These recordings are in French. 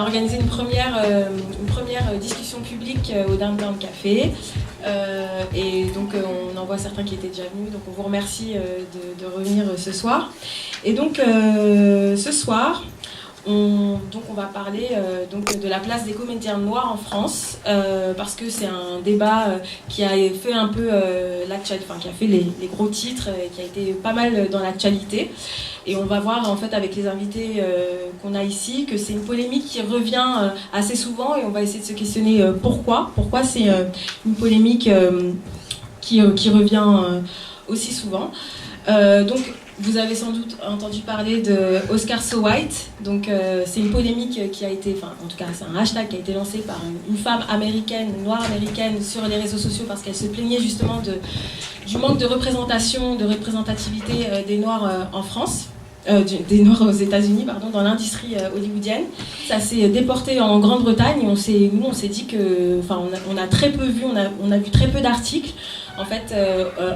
organisé une première discussion publique au Downtown Café. Et donc on en voit certains qui étaient déjà venus, donc on vous remercie de revenir ce soir. Et donc ce soir, on va parler donc de la place des comédiens noirs en France, parce que c'est un débat qui a fait un peu l'actualité, enfin qui a fait les gros titres, et qui a été pas mal dans l'actualité. Et on va voir en fait avec les invités qu'on a ici que c'est une polémique qui revient assez souvent, et on va essayer de se questionner pourquoi c'est une polémique qui revient aussi souvent. Donc vous avez sans doute entendu parler de Oscar So White. Donc c'est une polémique qui a été, enfin en tout cas c'est un hashtag qui a été lancé par une femme américaine, noire américaine, sur les réseaux sociaux, parce qu'elle se plaignait justement du manque de représentation, de représentativité des Noirs en France. Des Noirs aux États-Unis, pardon, dans l'industrie hollywoodienne. Ça s'est déporté en Grande-Bretagne, et on s'est dit que, enfin, on a très peu vu, on a vu très peu d'articles en fait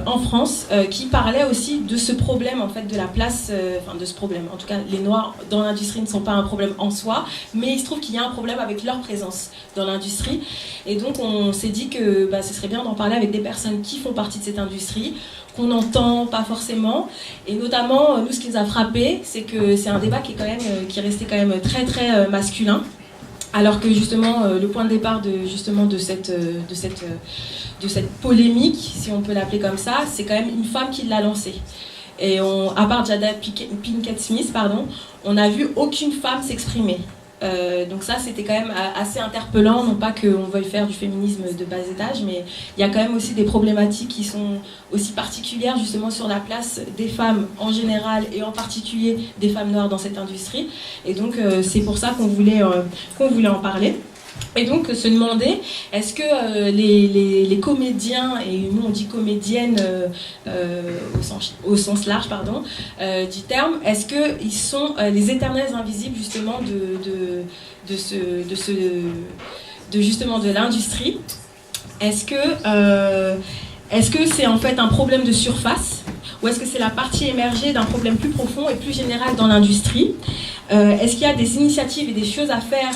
en France qui parlaient aussi de ce problème en fait de la place, enfin de ce problème. En tout cas, les Noirs dans l'industrie ne sont pas un problème en soi, mais il se trouve qu'il y a un problème avec leur présence dans l'industrie. Et donc on s'est dit que ce serait bien d'en parler avec des personnes qui font partie de cette industrie, qu'on n'entend pas forcément, et notamment nous ce qui nous a frappé, c'est que c'est un débat qui est resté quand même très très masculin, alors que justement le point de départ de cette polémique, si on peut l'appeler comme ça, c'est quand même une femme qui l'a lancée. Et à part Jada Pinkett Smith, on n'a vu aucune femme s'exprimer. Donc ça, c'était quand même assez interpellant, non pas qu'on veuille faire du féminisme de bas étage, mais il y a quand même aussi des problématiques qui sont aussi particulières justement sur la place des femmes en général, et en particulier des femmes noires dans cette industrie. Et donc c'est pour ça qu'on voulait en parler. Et donc se demander, est-ce que les comédiens, et nous on dit comédiennes au sens large du terme, est-ce qu'ils sont les éternels invisibles justement de l'industrie? Est-ce que c'est en fait un problème de surface, ou est-ce que c'est la partie émergée d'un problème plus profond et plus général dans l'industrie? Est-ce qu'il y a des initiatives et des choses à faire,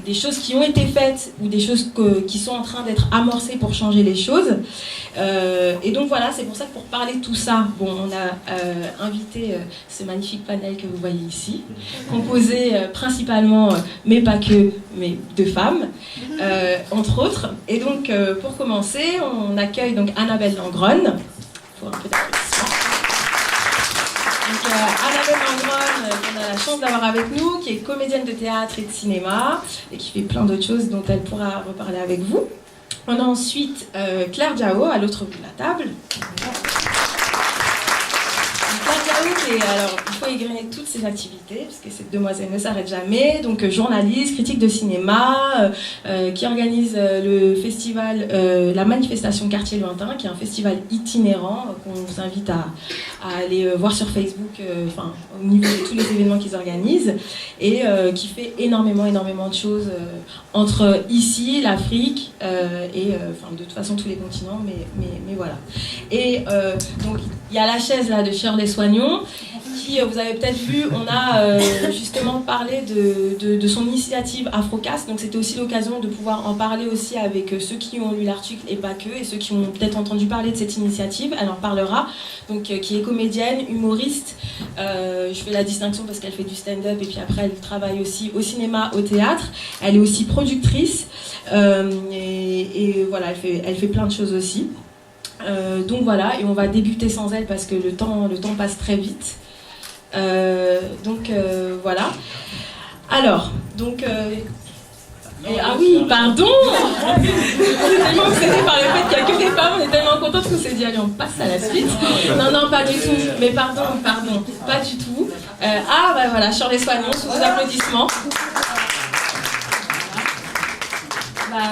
des choses qui ont été faites, ou des choses qui sont en train d'être amorcées pour changer les choses? Et donc voilà, c'est pour ça que pour parler de tout ça, on a invité ce magnifique panel que vous voyez ici, composé principalement, mais pas que, mais de femmes, entre autres. Et donc pour commencer, on accueille donc Annabelle Langron, pour un peu d'applaudissements. Donc Annabelle Langron, qu'on a la chance d'avoir avec nous, qui est comédienne de théâtre et de cinéma, et qui fait plein d'autres choses dont elle pourra reparler avec vous. On a ensuite Claire Diao à l'autre bout de la table. Alors, il faut égrener toutes ses activités, parce que cette demoiselle ne s'arrête jamais. Donc, journaliste, critique de cinéma, qui organise le festival, la manifestation Quartier Lointain, qui est un festival itinérant qu'on vous invite à aller voir sur Facebook, au niveau de tous les événements qu'ils organisent, et qui fait énormément de choses entre ici, l'Afrique, et de toute façon tous les continents, mais voilà. Et donc, il y a la chaise là de Shirley Soignon, qui, vous avez peut-être vu, on a justement parlé de son initiative Afrocast. Donc c'était aussi l'occasion de pouvoir en parler aussi avec ceux qui ont lu l'article, et pas que, et ceux qui ont peut-être entendu parler de cette initiative. Elle en parlera, donc qui est comédienne, humoriste. Je fais la distinction parce qu'elle fait du stand-up, et puis après elle travaille aussi au cinéma, au théâtre. Elle est aussi productrice, et voilà, elle fait plein de choses aussi. Donc voilà, et on va débuter sans elle parce que le temps passe très vite. Voilà. Alors, donc... ah oui, pardon. Je suis tellement obsédée par le fait qu'il n'y a que des femmes, on est tellement contente qu'on s'est dit, allez, on passe à la suite. Non, pas du tout. Mais pardon, pas du tout. Voilà, Shirley Soignon, sous vos applaudissements.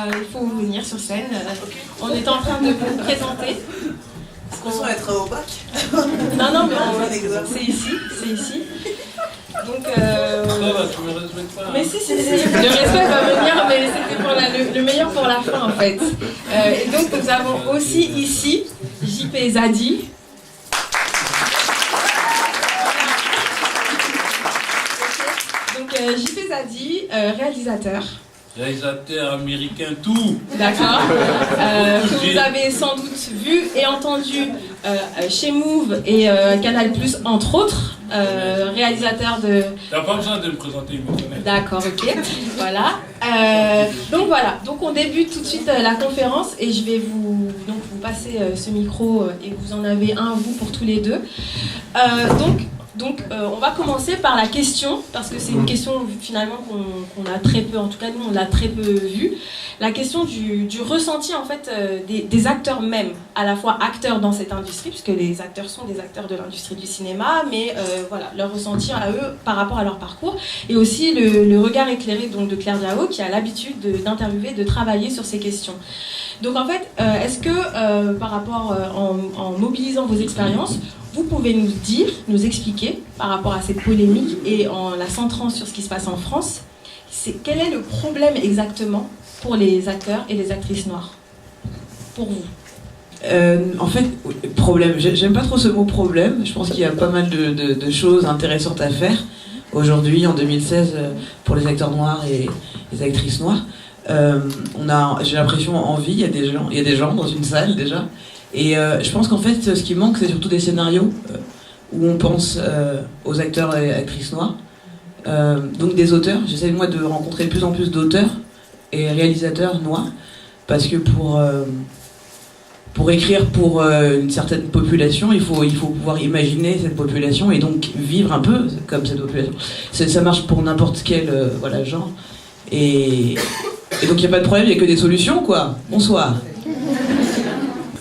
Il faut venir sur scène. On est en train de vous présenter. Est-ce qu'on sent être au bac? Non, mais c'est ici. Donc, mais si, le respect va venir, mais c'était pour le meilleur pour la fin en fait. Et donc nous avons aussi ici JP Zadi. Donc JP a dit réalisateur. Réalisateur américain, tout. D'accord. Que vous avez sans doute vu et entendu chez Move et Canal+, entre autres. Réalisateur de... T'as pas besoin de me présenter, il me connaît. D'accord, ok. Voilà. Donc on débute tout de suite la conférence et je vais vous passer ce micro et vous en avez un, vous, pour tous les deux. Donc, on va commencer par la question, parce que c'est une question finalement qu'on a très peu, en tout cas nous on l'a très peu vue. La question du ressenti en fait des acteurs même, à la fois acteurs dans cette industrie, puisque les acteurs sont des acteurs de l'industrie du cinéma, mais voilà, leur ressenti à eux par rapport à leur parcours, et aussi le regard éclairé donc, de Claire Diao, qui a l'habitude d'interviewer, de travailler sur ces questions. Donc en fait, est-ce que par rapport, en mobilisant vos expériences, vous pouvez nous dire, nous expliquer, par rapport à cette polémique et en la centrant sur ce qui se passe en France, quel est le problème exactement pour les acteurs et les actrices noires, pour vous? En fait, problème, j'aime pas trop ce mot problème, je pense qu'il y a pas mal de choses intéressantes à faire aujourd'hui, en 2016, pour les acteurs noirs et les actrices noires. J'ai l'impression envie, il y a des gens dans une salle déjà. Et je pense qu'en fait, ce qui manque, c'est surtout des scénarios où on pense aux acteurs et actrices noires. Donc des auteurs. J'essaie moi de rencontrer de plus en plus d'auteurs et réalisateurs noirs, parce que pour écrire pour une certaine population, il faut pouvoir imaginer cette population et donc vivre un peu comme cette population. Ça marche pour n'importe quel genre. Et donc il n'y a pas de problème, il n'y a que des solutions, quoi. Bonsoir.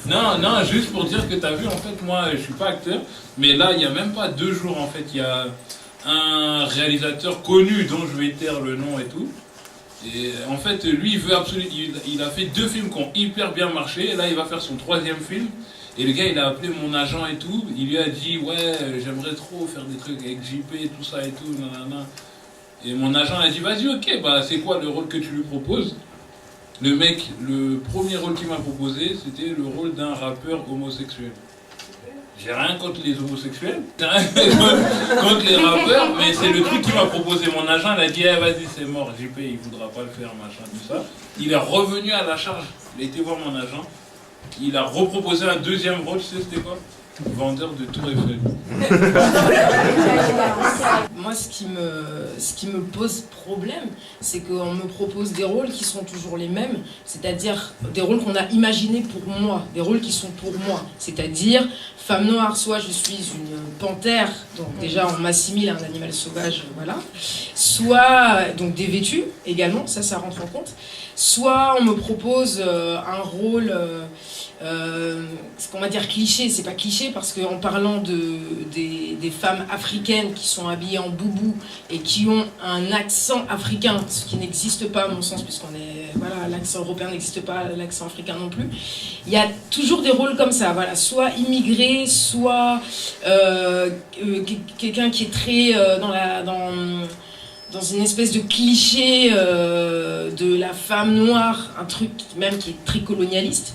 Non, juste pour dire que t'as vu, en fait, moi, je suis pas acteur, mais là, il y a même pas 2 jours, en fait, il y a un réalisateur connu dont je vais taire le nom et tout. Et en fait, lui, il a fait 2 films qui ont hyper bien marché, et là, il va faire son 3e film. Et le gars, il a appelé mon agent et tout, il lui a dit, ouais, j'aimerais trop faire des trucs avec JP, tout ça et tout, nanana. Et mon agent a dit, vas-y, ok, bah, c'est quoi le rôle que tu lui proposes? Le mec, le premier rôle qu'il m'a proposé, c'était le rôle d'un rappeur homosexuel. J'ai rien contre les homosexuels, j'ai rien contre les rappeurs, mais c'est le truc qu'il m'a proposé. Mon agent, il a dit, eh, vas-y, c'est mort, JP, il voudra pas le faire, machin, tout ça. Il est revenu à la charge, il a été voir mon agent, il a reproposé un 2e rôle, tu sais c'était quoi? Vendeur de Tour Eiffel. Moi, ce qui me pose problème, c'est qu'on me propose des rôles qui sont toujours les mêmes, c'est-à-dire des rôles qu'on a imaginés pour moi, des rôles qui sont pour moi, c'est-à-dire femme noire, soit je suis une panthère, donc déjà on m'assimile à un animal sauvage, voilà, soit donc dévêtue également, ça rentre en compte, soit on me propose un rôle... ce qu'on va dire cliché, c'est pas cliché parce qu'en parlant des femmes africaines qui sont habillées en boubou et qui ont un accent africain, ce qui n'existe pas à mon sens, puisqu'on est, voilà, l'accent européen n'existe pas, l'accent africain non plus. Il y a toujours des rôles comme ça, voilà, soit immigré, soit quelqu'un qui est très dans une espèce de cliché de la femme noire, un truc même qui est très colonialiste,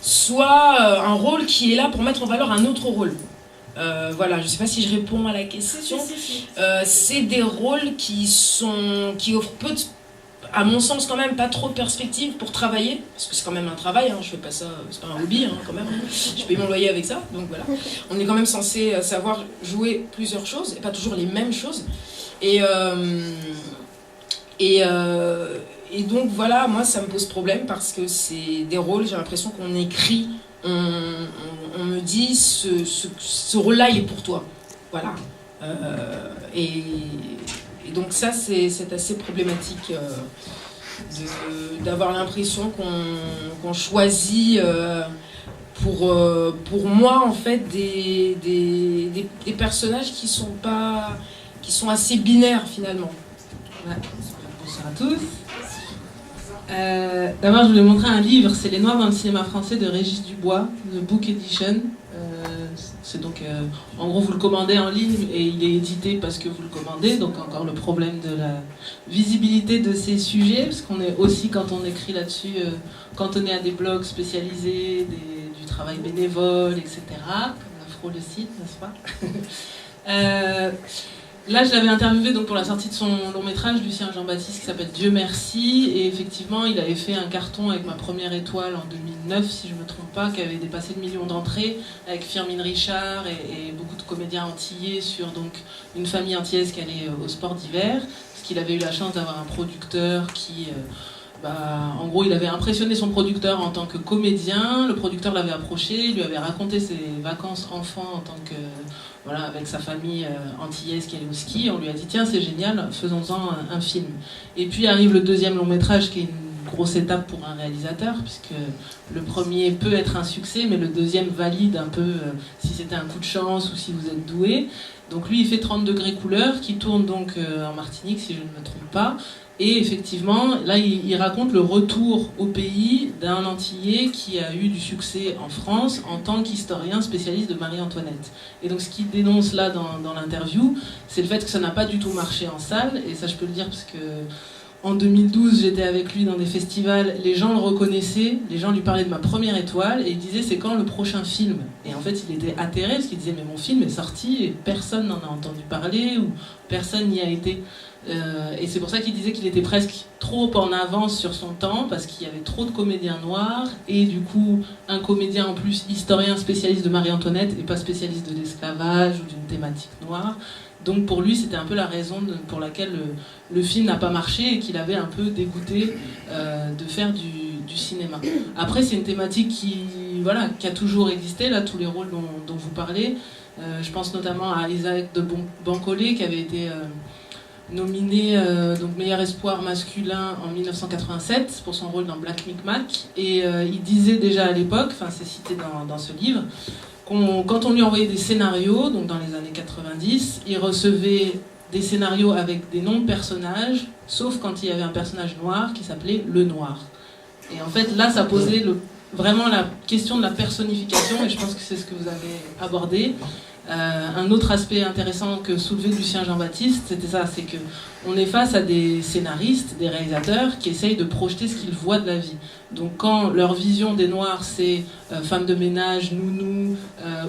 soit un rôle qui est là pour mettre en valeur un autre rôle. Voilà, je ne sais pas si je réponds à la question. C'est des rôles qui offrent peu de, à mon sens quand même, pas trop de perspectives pour travailler, parce que c'est quand même un travail, hein, je fais pas ça, c'est pas un hobby hein, quand même, je paye mon loyer avec ça, donc voilà. On est quand même censé savoir jouer plusieurs choses, et pas toujours les mêmes choses. Et donc voilà, moi ça me pose problème parce que c'est des rôles, j'ai l'impression qu'on écrit, on me dit ce rôle-là il est pour toi, voilà. Et donc ça c'est assez problématique d'avoir l'impression qu'on choisit pour moi en fait des personnages qui sont assez binaires finalement. Ouais. Bonsoir à tous. D'abord, je voulais montrer un livre, c'est Les Noirs dans le cinéma français de Régis Dubois, The Book Edition. C'est donc, en gros, vous le commandez en ligne et il est édité parce que vous le commandez. Donc, encore le problème de la visibilité de ces sujets, parce qu'on est aussi, quand on écrit là-dessus, cantonné à des blogs spécialisés, du travail bénévole, etc. Comme l'Afro le site, n'est-ce pas? Là, je l'avais interviewé donc, pour la sortie de son long métrage, Lucien Jean-Baptiste, qui s'appelle Dieu merci. Et effectivement, il avait fait un carton avec Ma Première Étoile en 2009, si je ne me trompe pas, qui avait dépassé le million d'entrées, avec Firmin Richard et beaucoup de comédiens antillais sur donc, une famille antillaise qui allait au sport d'hiver. Parce qu'il avait eu la chance d'avoir un producteur qui... en gros, il avait impressionné son producteur en tant que comédien. Le producteur l'avait approché, lui avait raconté ses vacances enfants en tant que... Voilà, avec sa famille antillaise qui allait au ski. On lui a dit tiens, c'est génial, faisons-en un film. Et puis arrive le deuxième long métrage qui est une grosse étape pour un réalisateur, puisque le premier peut être un succès, mais le deuxième valide un peu si c'était un coup de chance ou si vous êtes doué. Donc lui, il fait 30 degrés couleur, qui tourne donc en Martinique, si je ne me trompe pas. Et effectivement, là, il raconte le retour au pays d'un Antillais qui a eu du succès en France en tant qu'historien spécialiste de Marie-Antoinette. Et donc, ce qu'il dénonce là dans l'interview, c'est le fait que ça n'a pas du tout marché en salle. Et ça, je peux le dire parce que en 2012, j'étais avec lui dans des festivals. Les gens le reconnaissaient, les gens lui parlaient de Ma Première Étoile et il disait c'est quand le prochain film. Et en fait, il était atterré parce qu'il disait mais mon film est sorti et personne n'en a entendu parler ou personne n'y a été. Et c'est pour ça qu'il disait qu'il était presque trop en avance sur son temps parce qu'il y avait trop de comédiens noirs et du coup un comédien en plus historien spécialiste de Marie-Antoinette et pas spécialiste de l'esclavage ou d'une thématique noire. Donc pour lui c'était un peu la raison pour laquelle le film n'a pas marché et qu'il avait un peu dégoûté de faire du cinéma. Après c'est une thématique qui a toujours existé, là tous les rôles dont vous parlez. Je pense notamment à Isaac de Bancolé qui avait été... nominé donc meilleur espoir masculin en 1987 pour son rôle dans Black Micmac et il disait déjà à l'époque, enfin c'est cité dans ce livre, quand on lui envoyait des scénarios, donc dans les années 90, il recevait des scénarios avec des noms de personnages, sauf quand il y avait un personnage noir qui s'appelait Le Noir. Et en fait là ça posait vraiment la question de la personnification et je pense que c'est ce que vous avez abordé. Un autre aspect intéressant que soulevait Lucien Jean-Baptiste, c'était ça, c'est qu'on est face à des scénaristes, des réalisateurs qui essayent de projeter ce qu'ils voient de la vie. Donc quand leur vision des Noirs c'est femme de ménage, nounou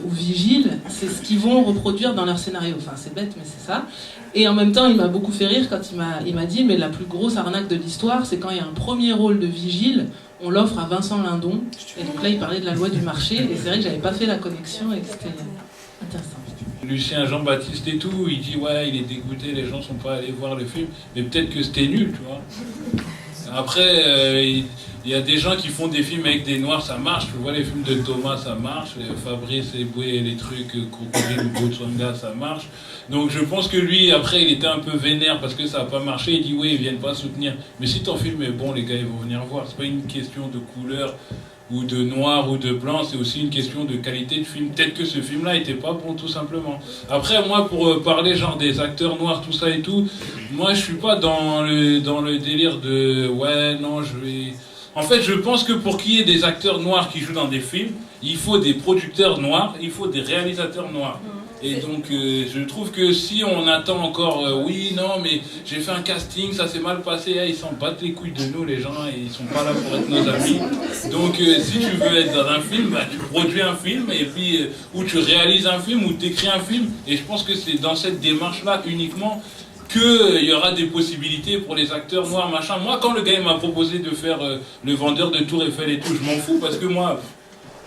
ou vigile, c'est ce qu'ils vont reproduire dans leur scénario. Enfin c'est bête mais c'est ça. Et en même temps il m'a beaucoup fait rire quand il m'a dit mais la plus grosse arnaque de l'histoire c'est quand il y a un premier rôle de vigile, on l'offre à Vincent Lindon. Et donc là il parlait de la loi du marché et c'est vrai que j'avais pas fait la connexion et que c'était... intéressant. Lucien Jean-Baptiste et tout, il dit ouais il est dégoûté, les gens sont pas allés voir le film, mais peut-être que c'était nul, tu vois. Après, il y a des gens qui font des films avec des noirs, ça marche, tu vois les films de Thomas, ça marche, Fabrice Eboué, les trucs, Crocodile, Botswana, ça marche. Donc je pense que lui, après, il était un peu vénère parce que ça n'a pas marché, il dit oui, ils viennent pas soutenir. Mais si ton film est bon, les gars, ils vont venir voir, c'est pas une question de couleur, ou de noir ou de blanc, c'est aussi une question de qualité de film. Peut-être que ce film-là était pas bon, tout simplement. Après, moi, pour parler genre des acteurs noirs, tout ça et tout, moi, je suis pas dans le délire de ouais, non, je vais... En fait, je pense que pour qu'il y ait des acteurs noirs qui jouent dans des films, il faut des producteurs noirs, il faut des réalisateurs noirs. Et donc, je trouve que si on attend encore, oui, non, mais j'ai fait un casting, ça s'est mal passé, ils s'en battent les couilles de nous, les gens, et ils sont pas là pour être nos amis. Donc, si tu veux être dans un film, bah, tu produis un film, et puis, ou tu réalises un film, ou tu écris un film. Et je pense que c'est dans cette démarche-là uniquement qu'il y aura des possibilités pour les acteurs noirs, machin. Moi, quand le gars m'a proposé de faire le vendeur de Tour Eiffel et tout, je m'en fous, parce que moi...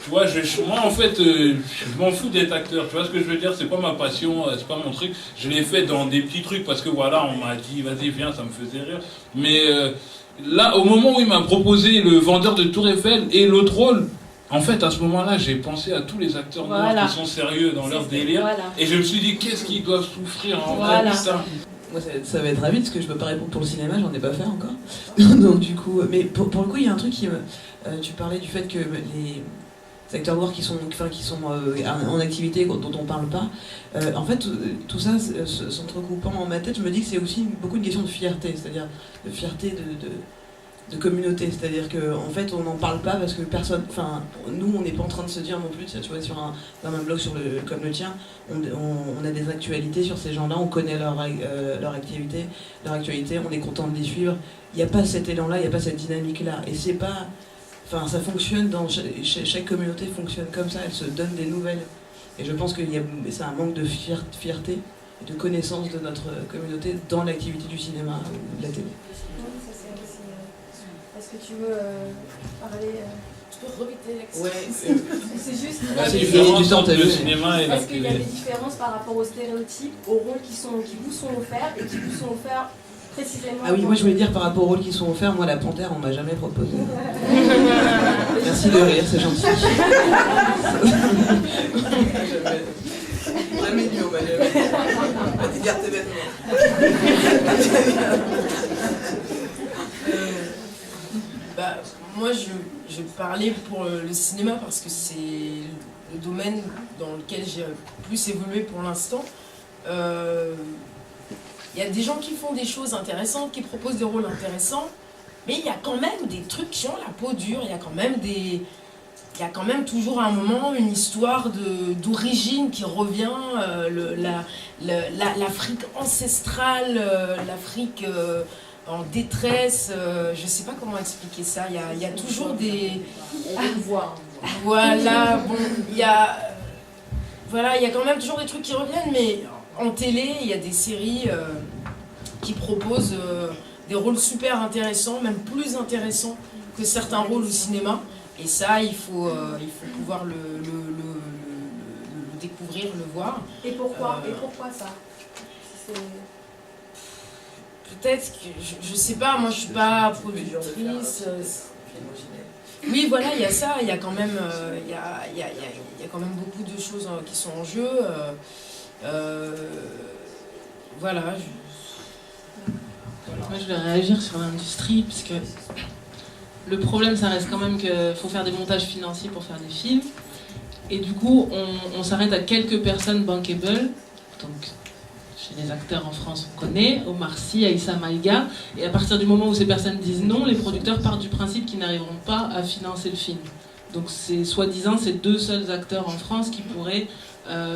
Tu vois, moi en fait, je m'en fous d'être acteur, tu vois ce que je veux dire, c'est pas ma passion, c'est pas mon truc. Je l'ai fait dans des petits trucs parce que voilà, on m'a dit, vas-y, viens, ça me faisait rire. Mais là, au moment où il m'a proposé le vendeur de Tour Eiffel et l'autre rôle, en fait, à ce moment-là, j'ai pensé à tous les acteurs noirs qui sont sérieux dans leur délire. Et je me suis dit, qu'est-ce qu'ils doivent souffrir en vrai, putain. Moi, ça va être rapide parce que je peux pas répondre pour le cinéma, j'en ai pas fait encore. Donc du coup, mais pour le coup, il y a un truc qui me... tu parlais du fait que les acteurs noirs qui sont en activité dont on parle pas, en fait tout ça s'entrecoupant en ma tête, je me dis que c'est aussi beaucoup une question de fierté, c'est-à-dire de fierté de communauté, c'est-à-dire qu'en fait on n'en parle pas parce que personne, enfin nous on n'est pas en train de se dire non plus, tu vois, dans un blog comme le tien, on a des actualités sur ces gens-là, on connaît leur actualité, on est content de les suivre, il n'y a pas cet élan-là, il n'y a pas cette dynamique-là, et c'est pas... Enfin, ça fonctionne, chaque communauté fonctionne comme ça, elle se donne des nouvelles. Et je pense que c'est un manque de fierté de connaissance de notre communauté dans l'activité du cinéma ou de la télé. Est-ce que tu veux parler Tu peux répéter l'accent? C'est juste. La c'est différence du temps, entre t'as le vu. cinéma et la Est-ce qu'il y a télé. des différences par rapport aux stéréotypes, aux rôles qui vous sont offerts et qui vous sont offerts précisément? Ah oui, moi je voulais dire par rapport aux rôles qui sont offerts, moi la panthère on m'a jamais proposé. Merci de rire, c'est gentil. Jamais dit, on m'a jamais dit. Garde tes Moi, je parlais pour le cinéma parce que c'est le domaine dans lequel j'ai plus évolué pour l'instant. Il y a des gens qui font des choses intéressantes, qui proposent des rôles intéressants, mais il y a quand même des trucs qui ont la peau dure, il y a quand même toujours à un moment une histoire d'origine qui revient, l'Afrique ancestrale, l'Afrique en détresse, je sais pas comment expliquer ça, il y a toujours des... On le voit. Voilà, bon, il y a quand même toujours des trucs qui reviennent, mais en télé, il y a des séries qui proposent des rôles super intéressants, même plus intéressants que certains rôles au cinéma. Et ça, il faut pouvoir le découvrir, le voir. Et pourquoi ça? Peut-être que, je sais pas, moi je suis pas productrice. Oui, voilà, il y a ça, il y a quand même, il y a quand même beaucoup de choses qui sont en jeu. Voilà. Moi, je vais réagir sur l'industrie, parce que le problème, ça reste quand même qu'il faut faire des montages financiers pour faire des films. Et du coup, on s'arrête à quelques personnes bankable. Donc, chez les acteurs en France, on connaît Omar Sy, Aïssa Maïga. Et à partir du moment où ces personnes disent non, les producteurs partent du principe qu'ils n'arriveront pas à financer le film. Donc, c'est soi-disant ces deux seuls acteurs en France qui pourraient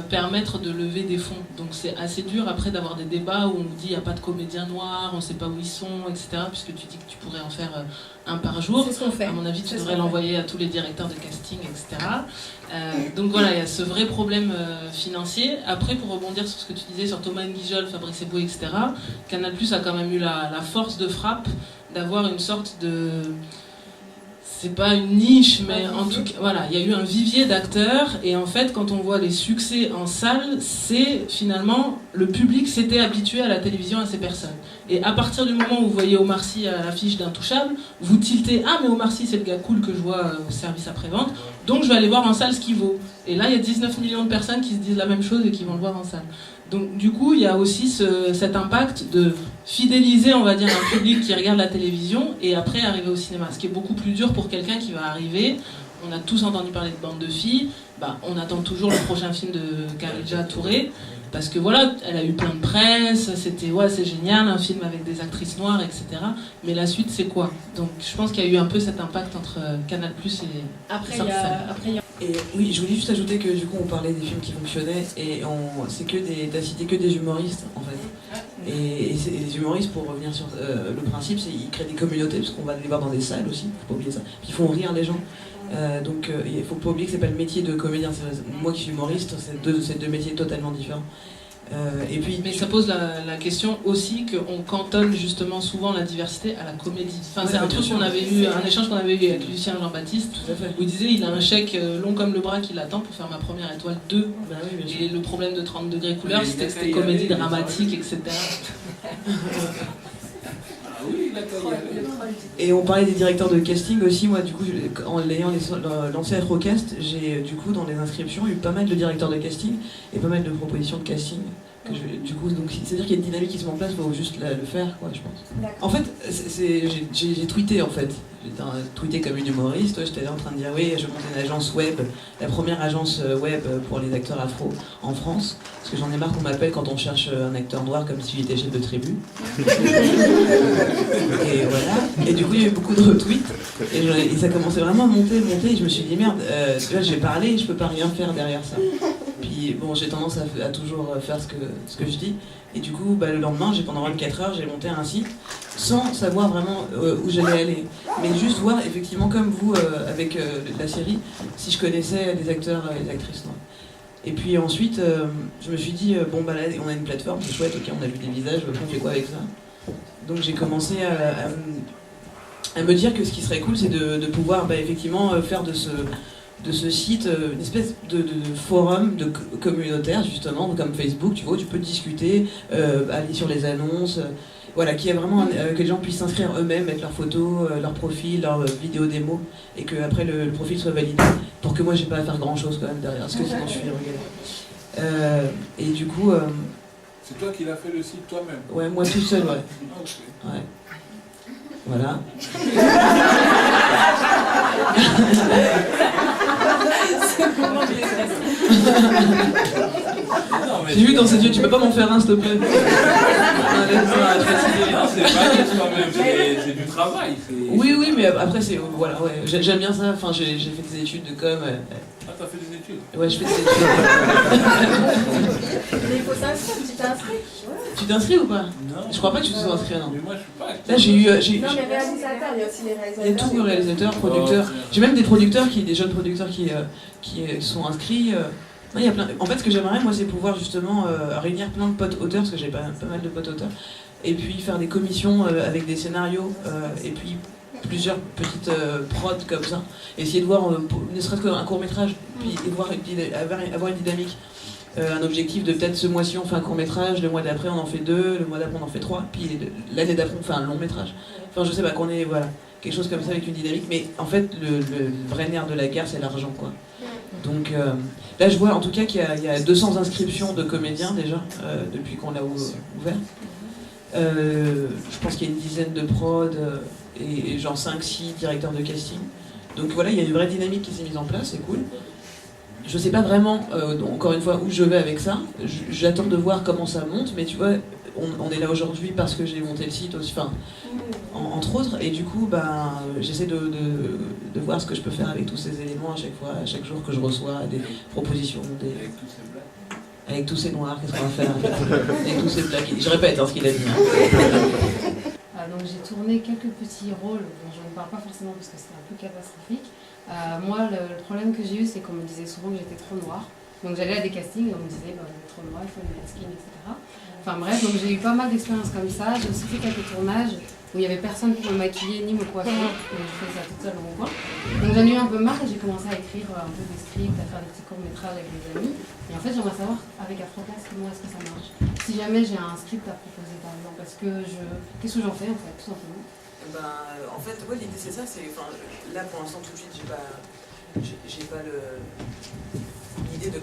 permettre de lever des fonds. Donc c'est assez dur après d'avoir des débats où on vous dit il n'y a pas de comédiens noirs, on ne sait pas où ils sont, etc. Puisque tu dis que tu pourrais en faire un par jour. C'est ce qu'on fait. À mon avis, tu devrais l'envoyer à tous les directeurs de casting, etc. Donc voilà, il y a ce vrai problème financier. Après, pour rebondir sur ce que tu disais sur Thomas Nguijol, Fabrice Eboué, etc., Canal+ a quand même eu la force de frappe d'avoir une sorte de... C'est pas une niche, mais en tout cas, voilà, il y a eu un vivier d'acteurs, et en fait, quand on voit les succès en salle, c'est finalement, le public s'était habitué à la télévision, à ces personnes. Et à partir du moment où vous voyez Omar Sy à l'affiche d'Intouchable, vous tiltez, ah mais Omar Sy c'est le gars cool que je vois au service après-vente, donc je vais aller voir en salle ce qu'il vaut. Et là, il y a 19 millions de personnes qui se disent la même chose et qui vont le voir en salle. Donc du coup, il y a aussi cet impact de fidéliser, on va dire, un public qui regarde la télévision et après arriver au cinéma. Ce qui est beaucoup plus dur pour quelqu'un qui va arriver. On a tous entendu parler de Bande de filles. Bah, on attend toujours le prochain film de Khalidja Touré. Parce que voilà, elle a eu plein de presse, c'était ouais, c'est génial, un film avec des actrices noires, etc. Mais la suite, c'est quoi? Donc je pense qu'il y a eu un peu cet impact entre Canal+ et Après, Sorti il y a Et oui, je voulais juste ajouter que du coup on parlait des films qui fonctionnaient et t'as cité que des humoristes en fait. Et les humoristes, pour revenir sur le principe, c'est qu'ils créent des communautés parce qu'on va les voir dans des salles aussi, faut pas oublier ça. Puis ils font rire les gens. Donc il faut pas oublier que c'est pas le métier de comédien. Moi qui suis humoriste, c'est deux métiers totalement différents. Et puis, mais ça pose la question aussi qu'on cantonne justement souvent la diversité à la comédie. Enfin, c'est un truc qu'on avait eu, un échange qu'on avait eu avec Lucien Jean-Baptiste, tout à fait. où il disait il a un chèque long comme le bras qui l'attend pour faire Ma Première étoile 2. Bah oui, bien sûr. Et le problème de 30 degrés couleur, Mais c'était que c'était il y avait comédie des dramatique, etc. Ah oui, d'accord. Et on parlait des directeurs de casting aussi. Moi, du coup, en l'ayant lancé Afrocast, j'ai du coup dans les inscriptions eu pas mal de directeurs de casting et pas mal de propositions de casting. Du coup, donc c'est-à-dire qu'il y a une dynamique qui se met en place, il faut juste le faire, quoi, je pense. En fait, j'ai tweeté en fait. J'ai tweeté comme une humoriste. J'étais là en train de dire oui, je monte une agence web, la première agence web pour les acteurs afro en France. Parce que j'en ai marre qu'on m'appelle quand on cherche un acteur noir comme si j'étais chef de tribu. Et voilà. Et du coup, il y a eu beaucoup de retweets. Et ça commençait vraiment à monter. Et je me suis dit merde, là j'ai parlé, je peux pas rien faire derrière ça. Puis bon, j'ai tendance à toujours faire ce que je dis. Et du coup, le lendemain, pendant 24 heures, j'ai monté un site sans savoir vraiment où j'allais aller. Mais juste voir, effectivement, comme vous, avec la série, si je connaissais les acteurs et les actrices noires. Et puis ensuite, je me suis dit, bon bah là on a une plateforme, c'est chouette, ok, on a vu des visages, on fait quoi avec ça? Donc j'ai commencé à me dire que ce qui serait cool, c'est de pouvoir effectivement faire de ce site une espèce de forum communautaire, justement, comme Facebook, tu vois, tu peux discuter, aller sur les annonces, voilà, qui est vraiment que les gens puissent s'inscrire eux-mêmes, mettre leurs photos, leur profil, leur vidéo démo, et que après le profil soit validé, pour que moi j'ai pas à faire grand chose quand même derrière, parce que sinon je suis regardée. Et du coup... c'est toi qui l'as fait le site toi-même? Ouais, moi tout seul, ouais. Ah, ok. Ouais. Voilà. J'ai vu dans ses yeux, tu peux pas m'en faire un, s'il te plaît? Non, c'est pas juste quand même, c'est du travail. Oui, mais après, c'est. Voilà, ouais. J'aime bien ça. Enfin, j'ai fait des études de com. Ah, t'as fait des études? Ouais, je fais des études. Mais il faut s'inscrire, tu t'inscris. Tu t'inscris ou pas? Non. Je crois pas que tu te sois inscrit, non. Mais moi, je suis pas acteur. Là, j'ai eu. Non, mais réalisateur, il y a aussi les réalisateurs. Il y a tout, réalisateurs, producteurs. J'ai même des producteurs, des jeunes producteurs qui sont inscrits. Non, il y a plein... En fait, ce que j'aimerais, moi, c'est pouvoir justement réunir plein de potes auteurs, parce que j'ai pas mal de potes auteurs, et puis faire des commissions avec des scénarios, et puis plusieurs petites prods comme ça. Essayer de voir, ne serait-ce qu'un court-métrage, puis et voir avoir une dynamique. Un objectif de peut-être ce mois-ci on fait un court-métrage, le mois d'après on en fait 2, le mois d'après on en fait 3, puis l'année d'après on fait un long-métrage. Enfin, je sais pas, qu'on ait voilà, quelque chose comme ça avec une dynamique, mais en fait, le vrai nerf de la guerre, c'est l'argent, quoi. Donc là, je vois en tout cas qu'il y a 200 inscriptions de comédiens déjà, depuis qu'on l'a ouvert. Je pense qu'il y a une dizaine de prods et genre 5-6 directeurs de casting. Donc voilà, il y a une vraie dynamique qui s'est mise en place, c'est cool. Je sais pas vraiment, encore une fois, où je vais avec ça. J'attends de voir comment ça monte, mais tu vois, on est là aujourd'hui parce que j'ai monté le site aussi, enfin, entre autres, et du coup, j'essaie de voir ce que je peux faire avec tous ces éléments à chaque fois, à chaque jour que je reçois des propositions, avec tous ces noirs, qu'est-ce qu'on va faire avec tous ces blagues. Je répète ce qu'il a dit. Donc j'ai tourné quelques petits rôles dont je ne parle pas forcément parce que c'était un peu catastrophique. Moi, le problème que j'ai eu, c'est qu'on me disait souvent que j'étais trop noire. Donc j'allais à des castings et on me disait vous êtes trop noire, il faut une masking, etc. Enfin bref, donc j'ai eu pas mal d'expériences comme ça. J'ai aussi fait quelques tournages où il n'y avait personne pour me maquiller ni me coiffer. Et je faisais ça toute seule dans mon coin. Donc j'en ai eu un peu marre et j'ai commencé à écrire un peu des scripts, à faire des petits courts-métrages avec mes amis. Et en fait, j'aimerais savoir avec Afrocast comment est-ce que ça marche. Si jamais j'ai un script à proposer par exemple, parce que qu'est-ce que j'en fais en fait, tout simplement. En fait, ouais, l'idée c'est ça, là pour l'instant tout de suite j'ai pas l'idée de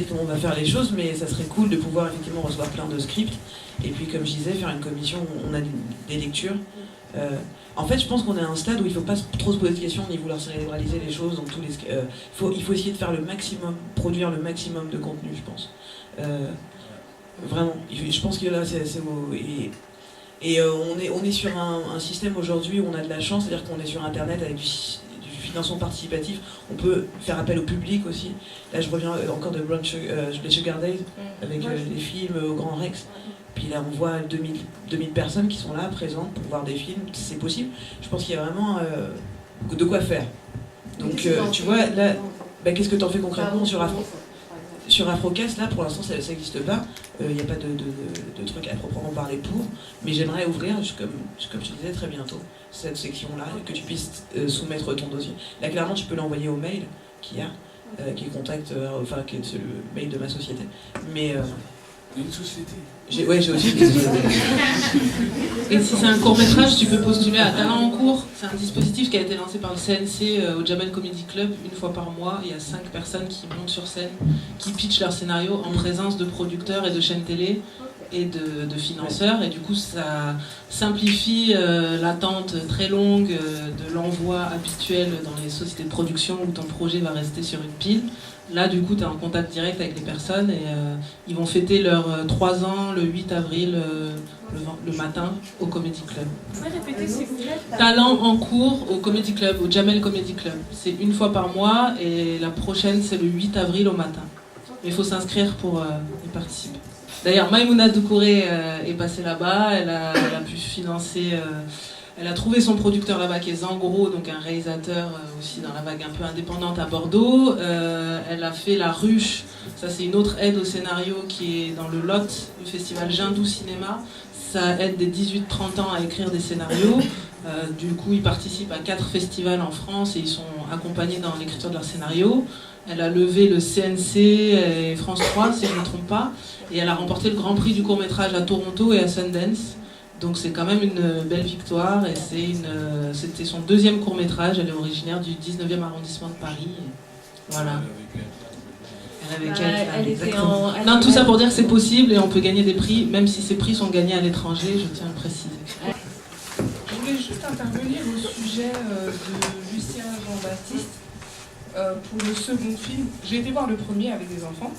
comment on va faire les choses, mais ça serait cool de pouvoir effectivement recevoir plein de scripts, et puis comme je disais, faire une commission où on a des lectures. En fait, je pense qu'on est à un stade où il ne faut pas trop se poser de questions ni vouloir cérébraliser les choses dans tous les... il faut essayer de faire le maximum, produire le maximum de contenu, je pense. Vraiment, je pense que là c'est on est sur un système aujourd'hui où on a de la chance, c'est-à-dire qu'on est sur Internet avec du financement participatif, on peut faire appel au public aussi. Là je reviens encore de les Sugar Days, avec les films au Grand Rex. Puis là on voit 2000 personnes qui sont là, présentes pour voir des films, c'est possible. Je pense qu'il y a vraiment de quoi faire. Donc tu vois, là, qu'est-ce que tu en fais concrètement sur Afrocast, là, pour l'instant, ça n'existe pas. Il n'y a pas de truc à proprement parler pour. Mais j'aimerais ouvrir, comme je te disais, très bientôt, cette section-là, que tu puisses soumettre ton dossier. Là, clairement, tu peux l'envoyer au mail qu'il y a, qui est contact, qui est le mail de ma société. Mais... Une société. J'ai aussi des sociétés. Et si c'est un court-métrage, tu peux postuler à Talent en cours. C'est un dispositif qui a été lancé par le CNC au Jamel Comedy Club une fois par mois. Il y a 5 personnes qui montent sur scène, qui pitchent leur scénario en présence de producteurs et de chaînes télé et de financeurs. Et du coup, ça simplifie l'attente très longue de l'envoi habituel dans les sociétés de production où ton projet va rester sur une pile. Là, du coup, tu es en contact direct avec les personnes et ils vont fêter leurs 3 ans le 8 avril, le matin, au Comedy Club. Vous pouvez répéter s'il vous plaît? Talent en cours au Comedy Club, au Jamel Comedy Club. C'est une fois par mois et la prochaine, c'est le 8 avril au matin. Mais il faut s'inscrire pour y participer. D'ailleurs, Maïmouna Doucouré est passée là-bas, elle a pu financer Elle a trouvé son producteur là-bas qui est Zangro, donc un réalisateur aussi dans la vague un peu indépendante à Bordeaux. Elle a fait La Ruche, ça c'est une autre aide au scénario qui est dans le Lot, le festival Jindou Cinéma. Ça aide des 18-30 ans à écrire des scénarios. Du coup, ils participent à 4 festivals en France et ils sont accompagnés dans l'écriture de leurs scénarios. Elle a levé le CNC et France 3, si je ne me trompe pas. Et elle a remporté le Grand Prix du court-métrage à Toronto et à Sundance. Donc c'est quand même une belle victoire. Et c'était son 2e court-métrage. Elle est originaire du 19e arrondissement de Paris. Et voilà. Elle était en... Non, tout ça pour dire que c'est possible et on peut gagner des prix, même si ces prix sont gagnés à l'étranger, je tiens à le préciser. Je voulais juste intervenir au sujet de Lucien Jean-Baptiste pour le second film. J'ai été voir le premier avec des enfants,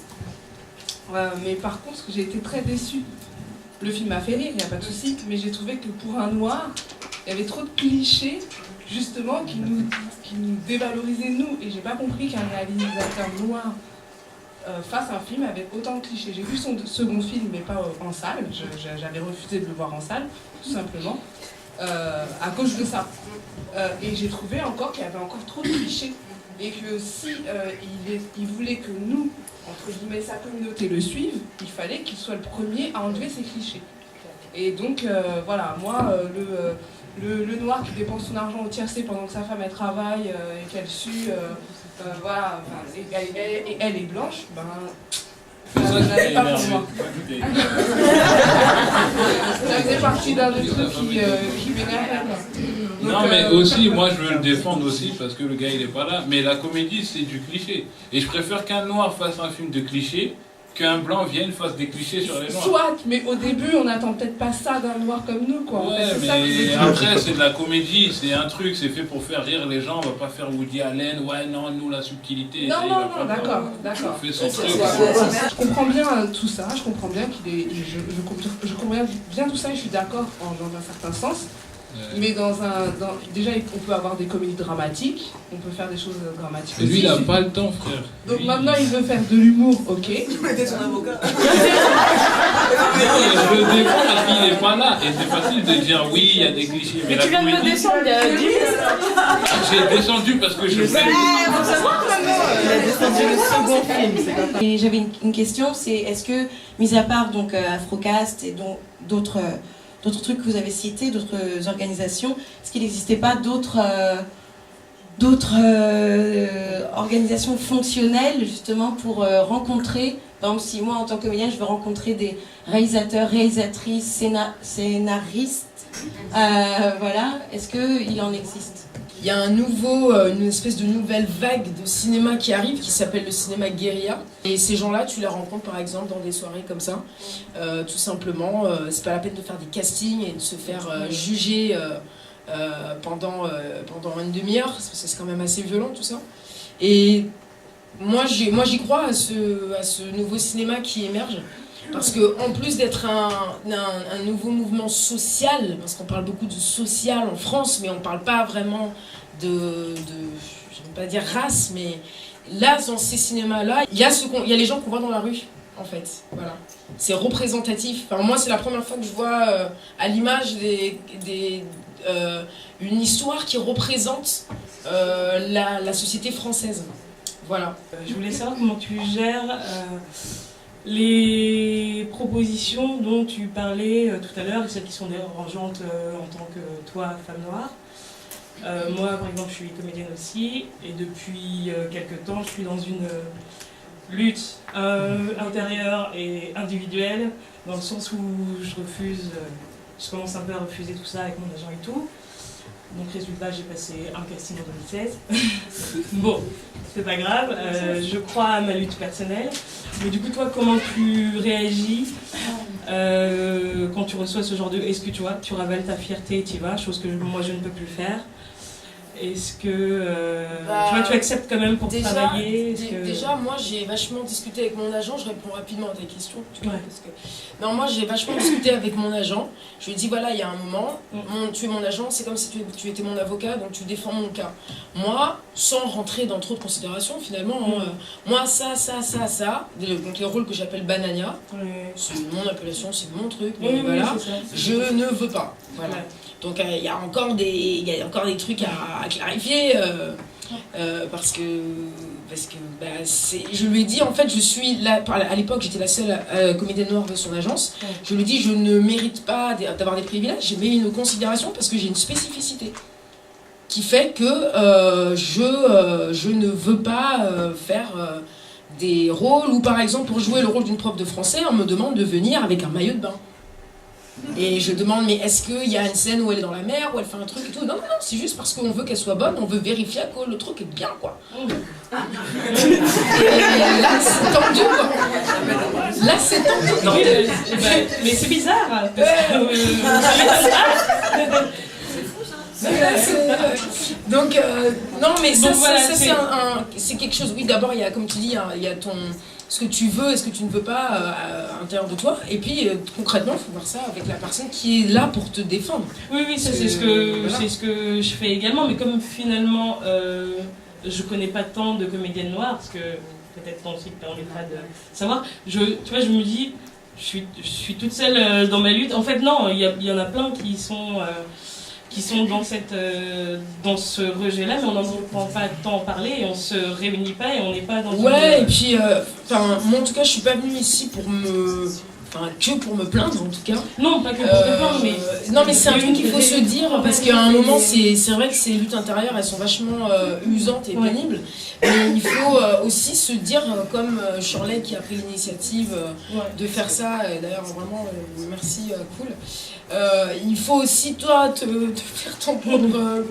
mais par contre j'ai été très déçue. Le film m'a fait rire, il n'y a pas de souci, mais j'ai trouvé que pour un noir, il y avait trop de clichés justement qui nous dévalorisaient nous, et j'ai pas compris qu'un réalisateur noir fasse un film avec autant de clichés. J'ai vu son second film, mais pas en salle. J'avais refusé de le voir en salle, tout simplement, à cause de ça. Et j'ai trouvé encore qu'il y avait encore trop de clichés. Et que si il voulait que nous, entre guillemets, sa communauté le suive, il fallait qu'il soit le premier à enlever ces clichés. Et donc, voilà, moi, le noir qui dépense son argent au tiercé pendant que sa femme elle travaille et qu'elle sue, voilà, et elle est blanche, ben ça n'allait pas pour moi. Ça faisait partie d'un des trucs qui m'énervait. Non, mais aussi, moi je veux le défendre aussi parce que le gars il est pas là. Mais la comédie c'est du cliché. Et je préfère qu'un noir fasse un film de cliché qu'un blanc vienne fasse des clichés sur les noirs. Soit, mais au début on n'attend peut-être pas ça d'un noir comme nous, quoi. Ouais, en fait, mais après c'est de la comédie, c'est un truc, c'est fait pour faire rire les gens, on va pas faire Woody Allen, ouais non, nous la subtilité. Non, d'accord. Il fait son truc. Je comprends bien tout ça, je comprends bien qu'il est. Je comprends bien tout ça et je suis d'accord dans un certain sens. Mais déjà, on peut avoir des comédies dramatiques, on peut faire des choses dramatiques. Mais lui, il n'a pas le temps, frère. Donc maintenant, il veut faire de l'humour, ok. Mettez son avocat. Je le défends parce qu'il n'est pas là. Et c'est facile de dire oui, il y a des clichés. Mais tu viens de me descendre, J'ai descendu parce que je sais. Et j'avais une question, c'est est-ce que, mis à part donc Afrocast et d'autres trucs que vous avez cités, d'autres organisations, est-ce qu'il n'existait pas d'autres organisations fonctionnelles justement pour rencontrer, par exemple si moi en tant que comédienne je veux rencontrer des réalisateurs, réalisatrices, scénaristes, voilà, est-ce qu'il en existe ? Il y a une espèce de nouvelle vague de cinéma qui arrive qui s'appelle le cinéma guérilla. Et ces gens-là, tu les rencontres par exemple dans des soirées comme ça. Tout simplement, c'est pas la peine de faire des castings et de se faire juger pendant une demi-heure, parce que c'est quand même assez violent tout ça. Et moi j'y crois à ce nouveau cinéma qui émerge. Parce que en plus d'être un nouveau mouvement social, parce qu'on parle beaucoup de social en France, mais on ne parle pas vraiment de je ne vais pas dire race, mais là, dans ces cinémas-là, il y a les gens qu'on voit dans la rue, en fait. Voilà. C'est représentatif. Enfin, moi, c'est la première fois que je vois à l'image une histoire qui représente la société française. Voilà. Je voulais savoir comment tu gères les propositions dont tu parlais tout à l'heure, celles qui sont dérangeantes en tant que toi, femme noire. Moi, par exemple, je suis comédienne aussi, et depuis quelques temps, je suis dans une lutte intérieure et individuelle, dans le sens où je commence un peu à refuser tout ça avec mon agent et tout. Donc résultat, j'ai passé un casting en 2016. Bon, c'est pas grave, je crois à ma lutte personnelle. Mais du coup, toi, comment tu réagis quand tu reçois ce genre de... Est-ce que tu vois, tu ravales ta fierté et tu y vas, chose que moi je ne peux plus faire. Est-ce que tu acceptes quand même pour travailler Déjà, moi j'ai vachement discuté avec mon agent, je réponds rapidement à ta question. Non, moi j'ai vachement discuté avec mon agent. Je lui ai dit voilà, il y a un moment, tu es mon agent, c'est comme si tu étais mon avocat, donc tu défends mon cas. Moi, sans rentrer dans trop de considérations finalement, moi ça, donc les rôles que j'appelle Banania, c'est mon appellation, c'est mon truc, mais voilà, je ne veux pas. Voilà. Donc il y a encore des trucs à clarifier parce que je lui ai dit en fait je suis là à l'époque j'étais la seule comédienne noire de son agence. Je lui ai dit je ne mérite pas d'avoir des privilèges, mais une considération parce que j'ai une spécificité qui fait que je ne veux pas faire des rôles où par exemple pour jouer le rôle d'une prof de français on me demande de venir avec un maillot de bain. Et je demande, mais est-ce qu'il y a une scène où elle est dans la mer, où elle fait un truc et tout? Non, c'est juste parce qu'on veut qu'elle soit bonne, on veut vérifier que le truc est bien, quoi. Et là, c'est tendu, quoi. Là, c'est tendu. Non, mais c'est bizarre. Donc, non, mais ça, donc, voilà, c'est quelque chose. Oui, d'abord, il y a, comme tu dis, il y a ce que tu veux et ce que tu ne veux pas à l'intérieur de toi. Et puis, concrètement, il faut voir ça avec la personne qui est là pour te défendre. Oui, ça, c'est ce que je fais également. Mais comme finalement, je connais pas tant de comédiennes noires, parce que peut-être ton site permettra de savoir, tu vois, je me dis, je suis toute seule dans ma lutte. En fait, non, il y en a plein qui sont dans ce rejet-là, mais on n'en entend pas tant parler et on se réunit pas et on n'est pas dans et puis, moi en tout cas, je suis pas venue ici pour que pour me plaindre en tout cas. Non, pas que pour te plaindre, mais... Non, mais c'est un truc qu'il faut se dire, parce qu'à un moment, c'est vrai que ces luttes intérieures, elles sont vachement usantes et pénibles, mais il faut aussi se dire, comme Shirley qui a pris l'initiative de faire ça, et d'ailleurs vraiment, merci, cool. Il faut aussi toi te faire ton propre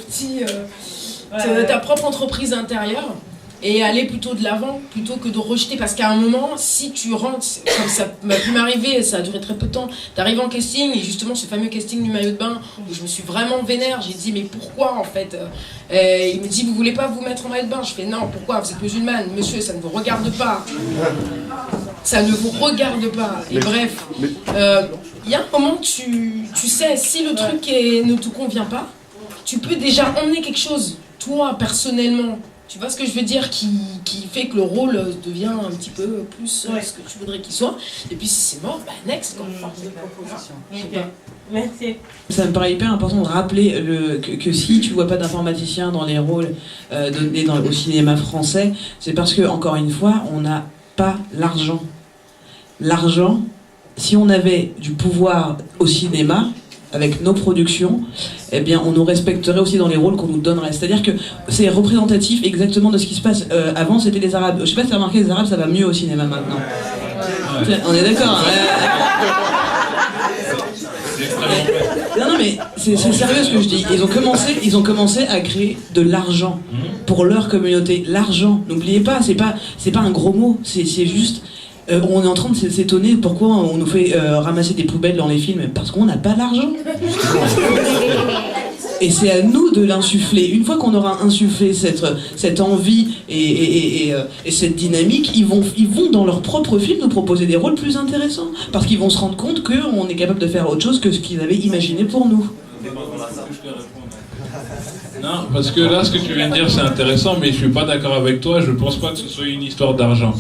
ta propre entreprise intérieure et aller plutôt de l'avant plutôt que de rejeter, parce qu'à un moment si tu rentres, comme ça m'a pu m'arriver, ça a duré très peu de temps, t'arrives en casting et justement ce fameux casting du maillot de bain où je me suis vraiment vénère, j'ai dit mais pourquoi en fait, il me dit vous voulez pas vous mettre en maillot de bain, je fais non, pourquoi, vous êtes musulmane monsieur, ça ne vous regarde pas, ça ne vous regarde pas, et bref, il y a un moment, tu sais, si le truc ne te convient pas, tu peux déjà emmener quelque chose, toi, personnellement, tu vois ce que je veux dire, qui fait que le rôle devient un petit peu plus ce que tu voudrais qu'il soit, et puis si c'est mort, next, comme force de proposition. Merci. Ça me paraît hyper important de rappeler que si tu vois pas d'informaticiens dans les rôles donnés au cinéma français, c'est parce que, encore une fois, on n'a pas l'argent. L'argent, si on avait du pouvoir au cinéma, avec nos productions, eh bien, on nous respecterait aussi dans les rôles qu'on nous donnerait. C'est-à-dire que c'est représentatif exactement de ce qui se passe. Avant, c'était les Arabes. Je sais pas si tu as remarqué, les Arabes, ça va mieux au cinéma maintenant. Ouais. On est d'accord. Non, mais c'est sérieux ce que je dis. Ils ont commencé à créer de l'argent pour leur communauté. L'argent, n'oubliez pas, c'est pas un gros mot. C'est juste... on est en train de s'étonner pourquoi on nous fait ramasser des poubelles dans les films, parce qu'on n'a pas l'argent. Et c'est à nous de l'insuffler. Une fois qu'on aura insufflé cette envie et cette dynamique, ils vont dans leur propre film nous proposer des rôles plus intéressants, parce qu'ils vont se rendre compte qu'on est capable de faire autre chose que ce qu'ils avaient imaginé pour nous. Non, parce que là, ce que tu viens de dire, c'est intéressant, mais je suis pas d'accord avec toi. Je pense pas que ce soit une histoire d'argent.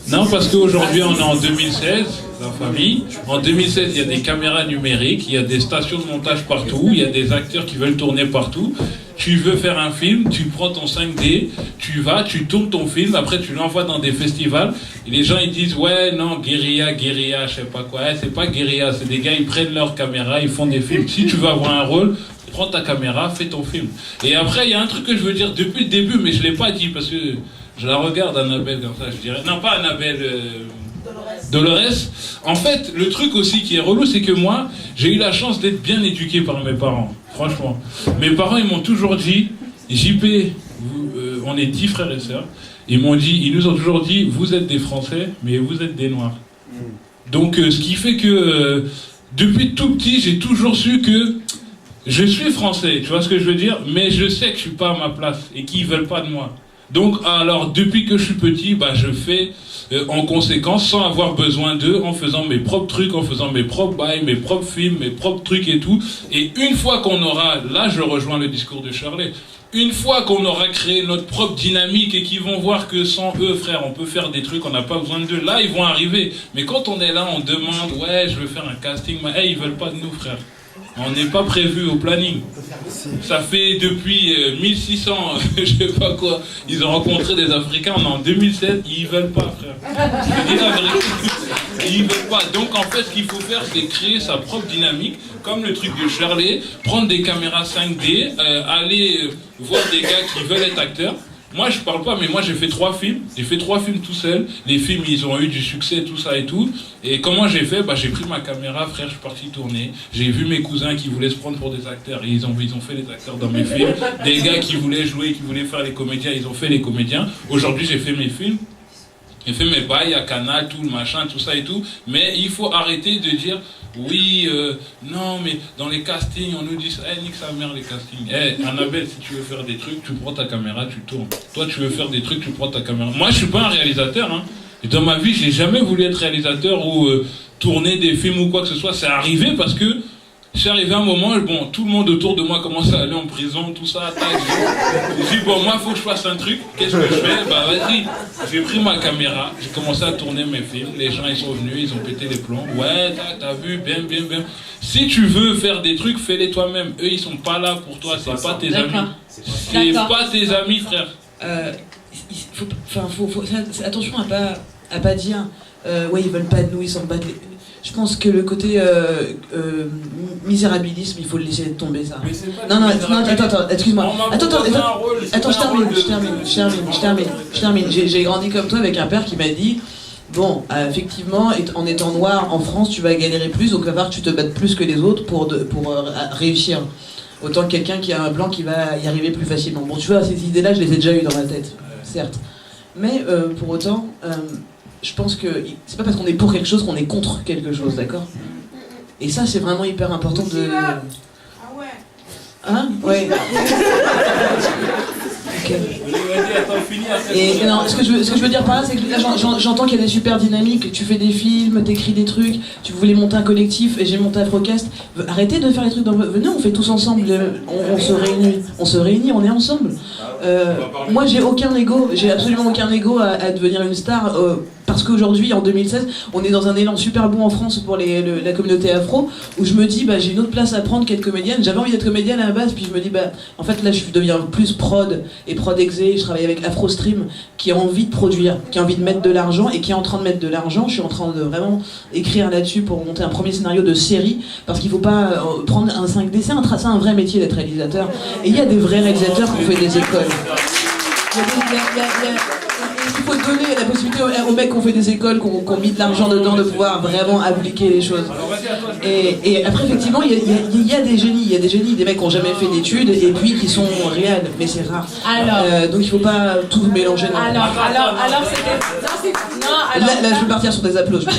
Non, parce qu'aujourd'hui, on est en 2016, la famille. En 2016, il y a des caméras numériques, il y a des stations de montage partout, il y a des acteurs qui veulent tourner partout. Tu veux faire un film, tu prends ton 5D, tu vas, tu tournes ton film, après tu l'envoies dans des festivals, et les gens ils disent ouais, non, guérilla, je sais pas quoi. C'est pas guérilla, c'est des gars, ils prennent leur caméra, ils font des films. Si tu veux avoir un rôle, prends ta caméra, fais ton film. Et après, il y a un truc que je veux dire depuis le début, mais je l'ai pas dit parce que je la regarde, Annabelle, comme ça, je dirais. Non, pas Annabelle, Dolores. En fait, le truc aussi qui est relou, c'est que moi, j'ai eu la chance d'être bien éduqué par mes parents, franchement. Mes parents, ils m'ont toujours dit, JP, on est 10 frères et sœurs, ils nous ont toujours dit, vous êtes des Français, mais vous êtes des Noirs. Donc, ce qui fait que, depuis tout petit, j'ai toujours su que je suis français, tu vois ce que je veux dire, mais je sais que je suis pas à ma place et qu'ils veulent pas de moi. Donc, alors, depuis que je suis petit, je fais en conséquence, sans avoir besoin d'eux, en faisant mes propres trucs, en faisant mes propres bails, mes propres films, mes propres trucs et tout. Et une fois qu'on aura, là je rejoins le discours de Shirley, une fois qu'on aura créé notre propre dynamique et qu'ils vont voir que sans eux, frère, on peut faire des trucs, on n'a pas besoin d'eux, là ils vont arriver. Mais quand on est là, on demande, ouais, je veux faire un casting, ils veulent pas de nous, frère. On n'est pas prévu au planning. Ça fait depuis 1600, je sais pas quoi, ils ont rencontré des Africains, on est en 2007, ils veulent pas, frère. Je dis la vérité. Ils veulent pas. Donc en fait, ce qu'il faut faire, c'est créer sa propre dynamique, comme le truc de Shirley, prendre des caméras 5D, aller voir des gars qui veulent être acteurs. Moi, je parle pas, mais moi, j'ai fait 3 films. J'ai fait 3 films tout seul. Les films, ils ont eu du succès, tout ça et tout. Et comment j'ai fait? Bah, j'ai pris ma caméra, frère, je suis parti tourner. J'ai vu mes cousins qui voulaient se prendre pour des acteurs. Et ils ont fait les acteurs dans mes films. Des gars qui voulaient jouer, qui voulaient faire les comédiens, ils ont fait les comédiens. Aujourd'hui, j'ai fait mes films. J'ai fait mes bails à Canal, tout le machin, tout ça et tout. Mais il faut arrêter de dire... Oui, non, mais dans les castings, on nous dit ça. Nique sa mère, les castings. Annabelle, si tu veux faire des trucs, tu prends ta caméra, tu tournes. Toi, tu veux faire des trucs, tu prends ta caméra. Moi, je suis pas un réalisateur. Hein. Et dans ma vie, j'ai jamais voulu être réalisateur ou tourner des films ou quoi que ce soit. C'est arrivé parce que c'est arrivé un moment, bon, tout le monde autour de moi commence à aller en prison, tout ça. J'ai dit, bon, moi, il faut que je fasse un truc. Qu'est-ce que je fais? Bah, vas-y. J'ai pris ma caméra, j'ai commencé à tourner mes films. Les gens, ils sont venus, ils ont pété les plombs. Ouais, t'as vu, bien. Si tu veux faire des trucs, fais-les toi-même. Eux, ils sont pas là pour toi, c'est pas tes amis. C'est pas tes amis, frère. Attention à pas dire, ouais, ils veulent pas de nous, ils s'en battent. Je pense que le côté misérabilisme, il faut le laisser tomber, ça. Non, attends, excuse-moi. Attends, je termine. J'ai grandi comme toi avec un père qui m'a dit, bon, effectivement, en étant noir en France, tu vas galérer plus, donc il va falloir que tu te battes plus que les autres pour réussir. Autant que quelqu'un qui a un blanc qui va y arriver plus facilement. Bon, tu vois, ces idées-là, je les ai déjà eues dans ma tête, certes. Mais pour autant... je pense que c'est pas parce qu'on est pour quelque chose qu'on est contre quelque chose, d'accord? Et ça, c'est vraiment hyper important de... Ah ouais. Hein? Ouais. Ok. Et non, ce que je veux dire par là, c'est que là, j'entends qu'il y a des super dynamiques, tu fais des films, t'écris des trucs, tu voulais monter un collectif, et j'ai monté Afrocast. Arrêtez de faire les trucs dans... Venez, on fait tous ensemble, on se réunit, on est ensemble. Moi, j'ai aucun ego, j'ai absolument aucun ego à devenir une star, parce qu'aujourd'hui, en 2016, on est dans un élan super bon en France pour la communauté afro, où je me dis, bah, j'ai une autre place à prendre qu'être comédienne. J'avais envie d'être comédienne à la base, puis je me dis, bah, en fait, là, je deviens plus prod et prod exé. Je travaille avec AfroStream, qui a envie de produire, qui a envie de mettre de l'argent et qui est en train de mettre de l'argent. Je suis en train de vraiment écrire là-dessus pour monter un premier scénario de série, parce qu'il faut pas prendre un 5D. C'est un vrai métier d'être réalisateur. Et il y a des vrais réalisateurs qui ont fait des écoles. Il faut donner la possibilité aux mecs qui ont fait des écoles, qui ont mis de l'argent dedans, de pouvoir vraiment appliquer les choses. Et après, effectivement, il y a des génies, des mecs qui n'ont jamais fait d'études et puis qui sont réels, mais c'est rare. Donc il faut pas tout mélanger. Alors, c'était... Là, je vais partir sur des applaudissements.